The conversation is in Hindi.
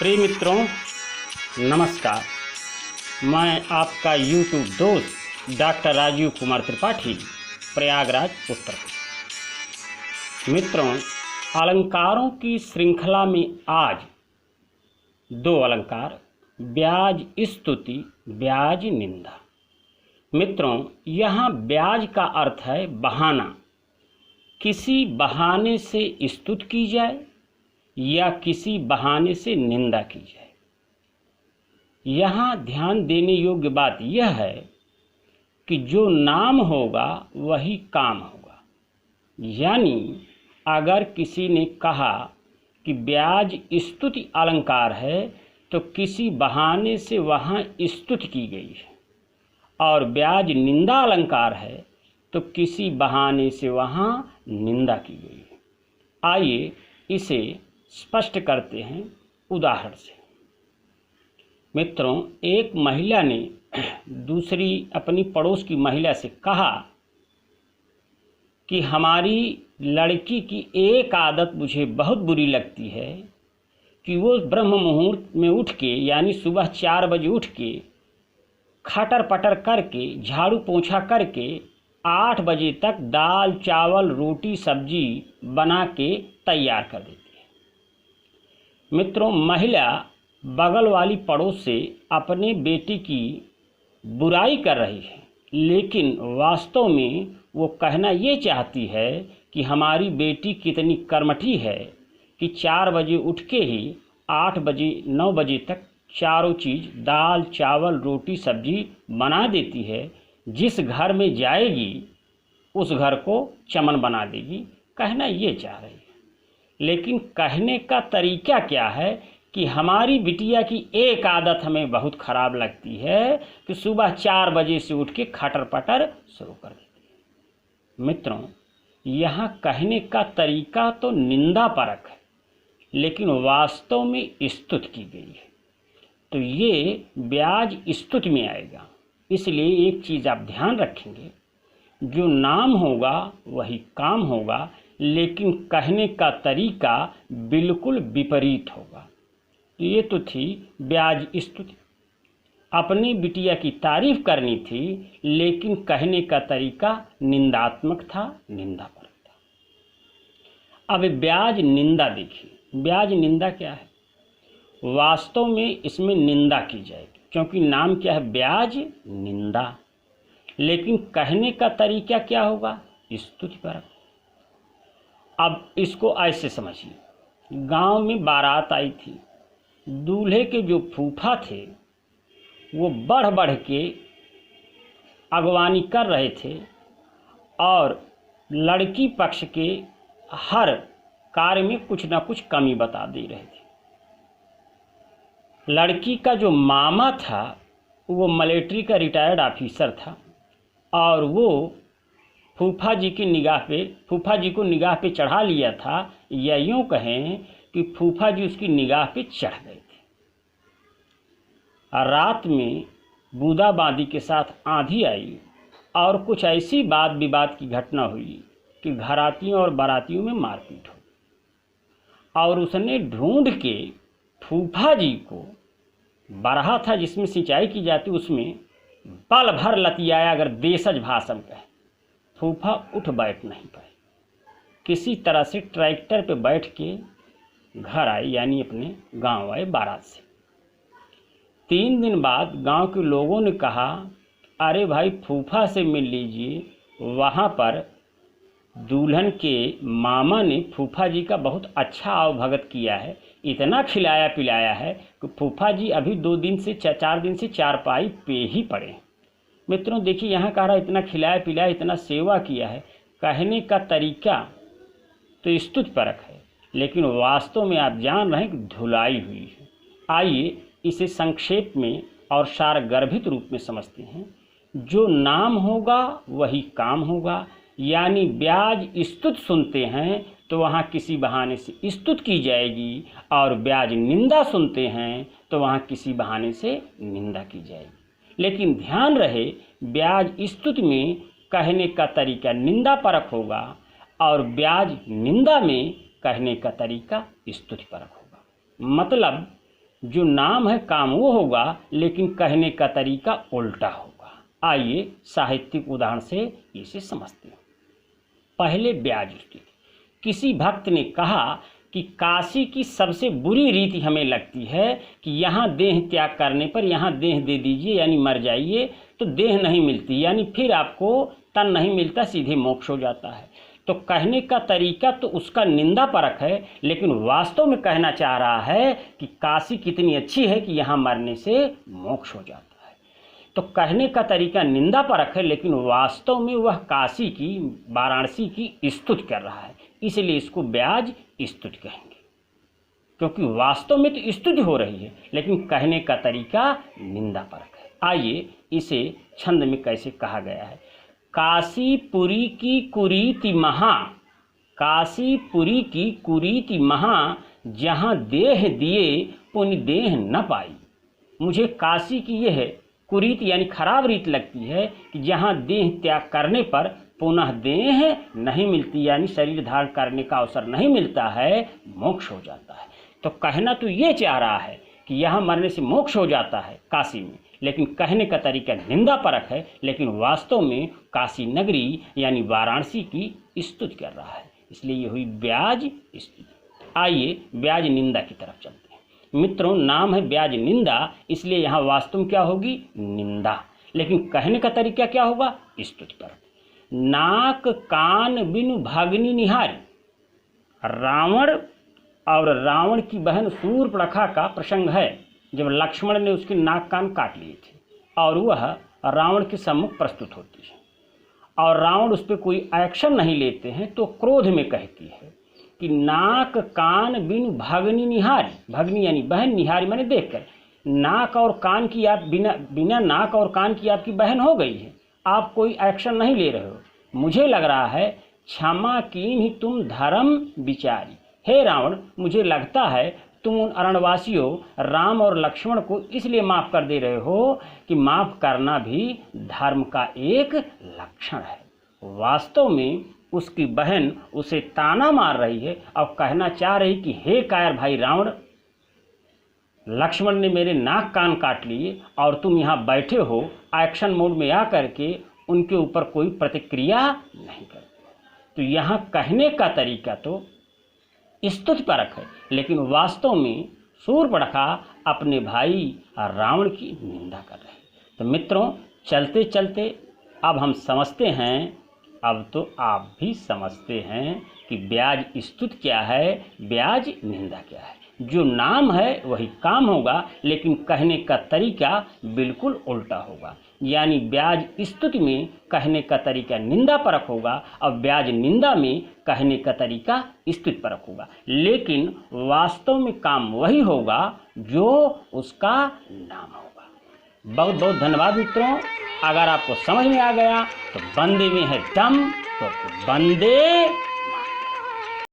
प्रिय मित्रों, नमस्कार। मैं आपका यूट्यूब दोस्त डॉक्टर राजीव कुमार त्रिपाठी, प्रयागराज, उत्तर प्रदेश। मित्रों, अलंकारों की श्रृंखला में आज दो अलंकार, ब्याज स्तुति, ब्याज निंदा। मित्रों, यहाँ ब्याज का अर्थ है बहाना। किसी बहाने से स्तुति की जाए या किसी बहाने से निंदा की जाए। यहाँ ध्यान देने योग्य बात यह है कि जो नाम होगा वही काम होगा। यानी अगर किसी ने कहा कि ब्याज स्तुति अलंकार है तो किसी बहाने से वहाँ स्तुति की गई है, और ब्याज निंदा अलंकार है तो किसी बहाने से वहाँ निंदा की गई है। आइए इसे स्पष्ट करते हैं उदाहरण से। मित्रों, एक महिला ने दूसरी अपनी पड़ोस की महिला से कहा कि हमारी लड़की की एक आदत मुझे बहुत बुरी लगती है कि वो ब्रह्म मुहूर्त में उठ के, यानी सुबह 4 बजे उठ के खटर पटर करके, झाड़ू पोंछा करके 8 बजे तक दाल चावल रोटी सब्जी बना के तैयार कर देती है। मित्रों, महिला बगल वाली पड़ोस से अपने बेटी की बुराई कर रही है, लेकिन वास्तव में वो कहना ये चाहती है कि हमारी बेटी कितनी कर्मठी है कि 4 बजे उठ के ही 8 बजे 9 बजे तक चारों चीज़ दाल चावल रोटी सब्जी बना देती है। जिस घर में जाएगी उस घर को चमन बना देगी, कहना ये चाह रही है। लेकिन कहने का तरीका क्या है कि हमारी बिटिया की एक आदत हमें बहुत ख़राब लगती है कि सुबह 4 बजे से उठ के खटर पटर शुरू कर देती है। मित्रों, यहाँ कहने का तरीका तो निंदा परक है, लेकिन वास्तव में स्तुति की गई है, तो ये ब्याज स्तुति में आएगा। इसलिए एक चीज़ आप ध्यान रखेंगे, जो नाम होगा वही काम होगा, लेकिन कहने का तरीका बिल्कुल विपरीत होगा। ये तो थी ब्याज स्तुति। अपनी बिटिया की तारीफ करनी थी, लेकिन कहने का तरीका निंदात्मक था, निंदा परक था। अब ब्याज निंदा देखिए। ब्याज निंदा क्या है? वास्तव में इसमें निंदा की जाएगी, क्योंकि नाम क्या है? ब्याज निंदा। लेकिन कहने का तरीका क्या होगा? स्तुति परक। अब इसको ऐसे समझिए, गांव में बारात आई थी। दूल्हे के जो फूफा थे वो बढ़ बढ़ के अगवानी कर रहे थे और लड़की पक्ष के हर कार्य में कुछ ना कुछ कमी बता दे रहे थे। लड़की का जो मामा था वो मिलिट्री का रिटायर्ड ऑफिसर था, और वो फूफा जी को निगाह पे चढ़ा लिया था, या यूँ कहें कि फूफा जी उसकी निगाह पे चढ़ गए थे। रात में बूंदाबांदी के साथ आंधी आई और कुछ ऐसी वाद विवाद की घटना हुई कि घरातियों और बारातियों में मारपीट हो, और उसने ढूंढ के फूफा जी को, बरहा था जिसमें सिंचाई की जाती, उसमें पल भर लतियाया। अगर देशज भाषण कहे, फूफा उठ बैठ नहीं पाए। किसी तरह से ट्रैक्टर पे बैठ के घर आए, यानी अपने गांव आए बारात से। 3 दिन बाद गांव के लोगों ने कहा, अरे भाई फूफा से मिल लीजिए, वहाँ पर दुल्हन के मामा ने फूफा जी का बहुत अच्छा आवभगत किया है, इतना खिलाया पिलाया है कि फूफा जी अभी 2 दिन से 4 दिन से चारपाई पे ही पड़े हैं। मित्रों देखिए, यहाँ कह रहा इतना खिलाया पिलाया, इतना सेवा किया है। कहने का तरीका तो स्तुति परक है, लेकिन वास्तव में आप जान रहे हैं कि धुलाई हुई है। आइए इसे संक्षेप में और सारगर्भित रूप में समझते हैं। जो नाम होगा वही काम होगा, यानी ब्याज स्तुति सुनते हैं तो वहाँ किसी बहाने से स्तुति की जाएगी, और ब्याज निंदा सुनते हैं तो वहाँ किसी बहाने से निंदा की जाएगी। लेकिन ध्यान रहे, ब्याज स्तुति में कहने का तरीका निंदा परक होगा, और ब्याज निंदा में कहने का तरीका स्तुति परक होगा। मतलब जो नाम है काम वो होगा, लेकिन कहने का तरीका उल्टा होगा। आइए साहित्यिक उदाहरण से इसे समझते हैं। पहले ब्याज स्तुति। किसी भक्त ने कहा कि काशी की सबसे बुरी रीति हमें लगती है कि यहाँ देह त्याग करने पर यहाँ देह दे दीजिए यानी मर जाइए तो देह नहीं मिलती, यानी फिर आपको तन नहीं मिलता, सीधे मोक्ष हो जाता है। तो कहने का तरीका तो उसका निंदा परक है, लेकिन वास्तव में कहना चाह रहा है कि काशी कितनी अच्छी है कि यहाँ मरने से मोक्ष हो जाता है। तो कहने का तरीका निंदा परक है, लेकिन वास्तव में वह काशी की, वाराणसी की स्तुति कर रहा है, इसलिए इसको ब्याज स्तुति कहेंगे, क्योंकि वास्तव में तो स्तुति हो रही है लेकिन कहने का तरीका निंदा परक है। आइए इसे छंद में कैसे कहा गया है। काशीपुरी की कुरीति महा, काशीपुरी की कुरीति महा, जहाँ देह दिए पुण्य देह न पाई। मुझे काशी की यह कुरीति यानी खराब रीत लगती है कि जहाँ देह त्याग करने पर पुनः देह नहीं मिलती, यानी शरीर धारण करने का अवसर नहीं मिलता है, मोक्ष हो जाता है। तो कहना तो ये चाह रहा है कि यहाँ मरने से मोक्ष हो जाता है काशी में, लेकिन कहने का तरीका निंदा परक है, लेकिन वास्तव में काशी नगरी यानी वाराणसी की स्तुति कर रहा है, इसलिए ये हुई ब्याज स्तुति। आइए ब्याज निंदा की तरफ चलते हैं। मित्रों, नाम है ब्याज निंदा, इसलिए यहाँ वास्तव में क्या होगी? निंदा, लेकिन कहने का तरीका क्या होगा? स्तुति परक। नाक कान बिनु भागनी निहारी। रावण और रावण की बहन शूर्पणखा का प्रसंग है, जब लक्ष्मण ने उसके नाक कान काट लिए थे और वह रावण के सम्मुख प्रस्तुत होती है और रावण उस पर कोई एक्शन नहीं लेते हैं, तो क्रोध में कहती है कि नाक कान बिनु भागनी निहारी। भगनी यानी बहन, निहारी माने देखकर। नाक और कान की आप बिना नाक और कान की आपकी बहन हो गई है, आप कोई एक्शन नहीं ले रहे हो। मुझे लग रहा है क्षमा कीन ही तुम धर्म विचारी। हे रावण, मुझे लगता है तुम उन अरण्यवासियों राम और लक्ष्मण को इसलिए माफ़ कर दे रहे हो कि माफ़ करना भी धर्म का एक लक्षण है। वास्तव में उसकी बहन उसे ताना मार रही है और कहना चाह रही कि हे कायर भाई रावण, लक्ष्मण ने मेरे नाक कान काट लिए और तुम यहाँ बैठे हो एक्शन मोड में आ करके उनके ऊपर कोई प्रतिक्रिया नहीं करते। तो यहाँ कहने का तरीका तो स्तुति परक है, लेकिन वास्तव में शूर्पणखा अपने भाई रावण की निंदा कर रहे हैं। तो मित्रों, चलते चलते अब हम समझते हैं, अब तो आप भी समझते हैं कि ब्याज स्तुति क्या है, ब्याज निंदा क्या है। जो नाम है वही काम होगा, लेकिन कहने का तरीका बिल्कुल उल्टा होगा। यानी ब्याज स्तुति में कहने का तरीका निंदा परक होगा और ब्याज निंदा में कहने का तरीका स्तुति परक होगा, लेकिन वास्तव में काम वही होगा जो उसका नाम होगा। बहुत बहुत धन्यवाद मित्रों। अगर आपको समझ में आ गया तो बंदे में है दम, तो बंदे